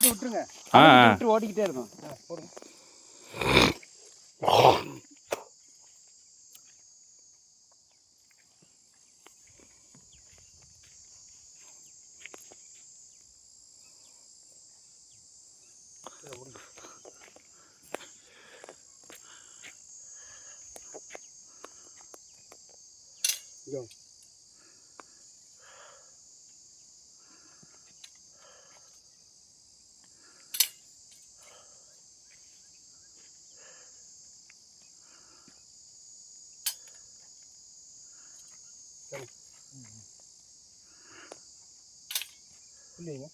எடுத்து விட்டுருங்க. விட்டு ஓடிக்கிட்டே இருக்கும். போடுங்க. இல்லைங்க.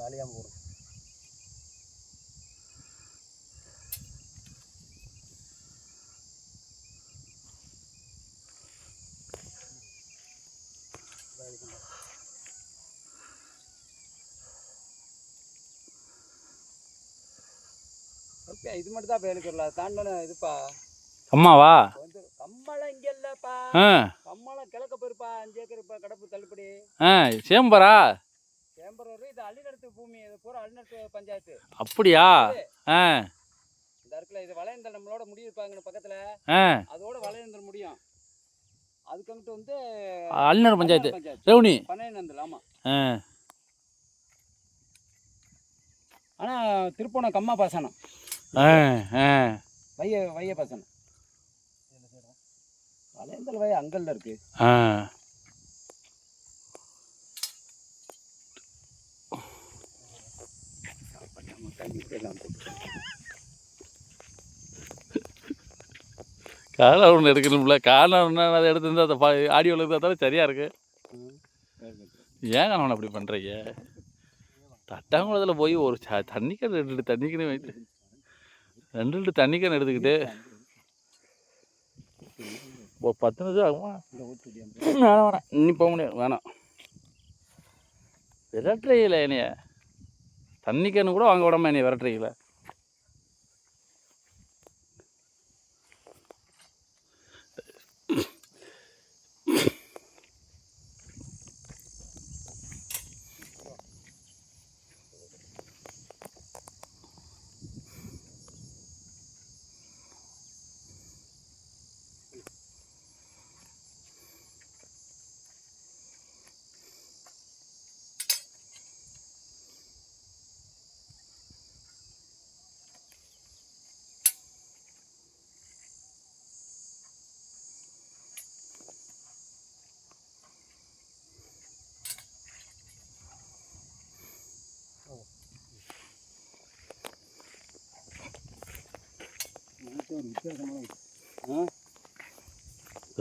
அழியாமல் போடும். ஓகே, இது மட்டும் தான் இப்போ எனக்கு இல்லை. தாண்டன இதுப்பா அம்மாவா கம்மளம் இங்கே இல்லைப்பா. கம்மளம் கிழக்க போயிருப்பா. 5 ஏக்கர் இப்போ கடப்பு தள்ளுபடி. சேம்பரா சேம்பரம் இது அள்ளிநடத்து பூமி. இது பூரா அள்ளிநடத்து பஞ்சாயத்து. அப்படியா? இந்த இருக்குல்ல, இது வளையந்தல் நம்மளோட முடியிருப்பாங்க பக்கத்தில். அதோட வளையந்தல் முடியும். அதுக்கு வந்து அள்ளிநர் பஞ்சாயத்து ரெவனி பனையநந்தல். ஆமாம். ஆனால் திருப்போணம் கம்மா பாசனம். வைய பாசனம். வளையந்தல் வய அங்கல்ல இருக்கு. காலை ஒன்று எடுக்கணும்ல. காலை ஒன்று அதை எடுத்துருந்தா அந்த ஆடியோவில் இருந்தால் சரியாக இருக்கு. ஏன் அவனை அப்படி பண்ணுறீங்க? தட்டாங்குளத்தில் போய் ஒரு தண்ணிக்கன் 2 தண்ணிக்கன்னு வைத்து 2 தண்ணிக்கன் எடுத்துக்கிட்டு ஒரு 10 நிமிஷம் ஆகுமா? வேணாம் இன்னி போக முடியாது. வேணாம் விரட்டுறீங்களே என்னைய. தண்ணிக்கன்னு கூட வாங்க விடாம என்னைய விரட்டுறீங்களே.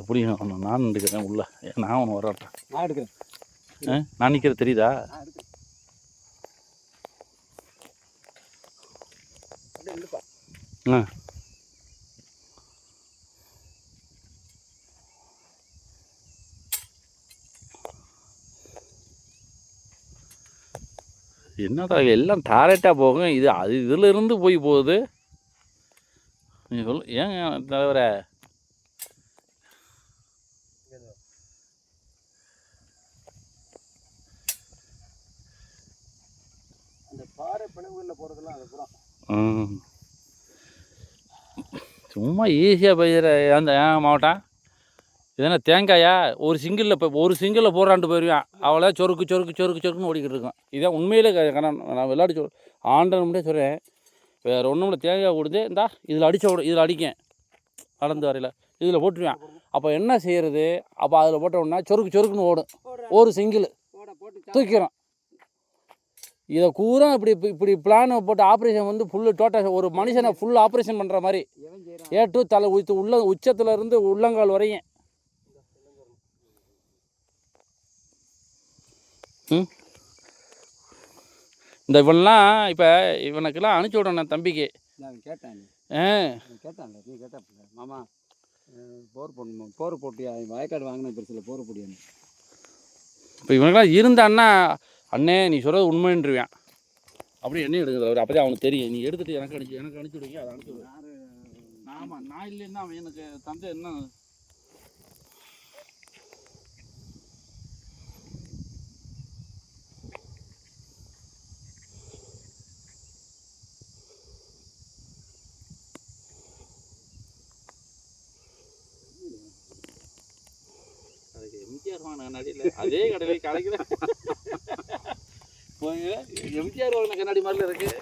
எப்படி நான் எடுக்கிறேன் உள்ள. நான் ஒன்று வர்றேன். நான் எடுக்கிறேன். நான் நிற்கிறது தெரியுதா? என்னடா எல்லாம் டாரெக்டாக போகும். இது அது இதில் இருந்து போகுது. நீ சொல் ஏன் தலைவர? அந்த பாறை பிணங்குகளில் போகிறதெல்லாம் அது பூரா சும்மா ஈஸியாக போயிடுற அந்த மாவட்டம். இதென்ன தேங்காயா? ஒரு சிங்கிளில் இப்போ ஒரு சிங்கிளில் போடுறான்ட்டு போயிடுவேன். அவளை சொருக்குன்னு ஓடிக்கிட்டு இருக்கோம். இதான் உண்மையிலே நான் விளையாடி ஆண்டன முடியே சொல்கிறேன். வேறு ஒன்றும் இல்லை. தேங்காய் கொடுத்து இந்தா இதில் இதில் அடிக்கேன் நடந்து வரையில் இதில் போட்டுருவேன். அப்போ என்ன செய்கிறது? அப்போ அதில் போட்டோம்னா சொருக்குன்னு ஓடும். ஒரு சிங்கிள் தூக்கிறோம். இதை கூறா இப்படி பிளானை போட்டு ஆப்ரேஷன் வந்து ஃபுல்லு டோட்டல் ஒரு மனுஷனை ஃபுல் ஆப்ரேஷன் பண்ணுற மாதிரி ஏட்டு தலை உச்சத்தில் இருந்து உள்ளங்கால் வரையும். இந்த இவன்லாம் இப்போ இவனுக்கெல்லாம் அனுப்பிச்சி விடணும் தம்பிக்கு. கேட்டேன். நீ கேட்டேன் மாமா போர் போட்டியா வயக்காடு வாங்கின பெருசில் போர் போட்டியான்னு. இப்போ இவனுக்கெல்லாம் இருந்தான்னா அண்ணே நீ சொல்கிறது உண்மைன்றுவேன். அப்படி என்ன எடுக்குது அவர்? அப்போ தான் அவனுக்கு தெரியும். நீ எடுத்துகிட்டு எனக்கு அனுப்பிச்சி விடுங்க. அதை அனுப்பிச்சி விடுங்க. ஆமாம் நான் இல்லைன்னா அவன் எனக்கு தந்தை என்ன எம்ஜிஆர் வாங்கின கண்ணாடியில் அதே கடையில் கிடைக்கல. எம்ஜிஆர் வாங்கின கண்ணாடி மாதிரில இருக்குது.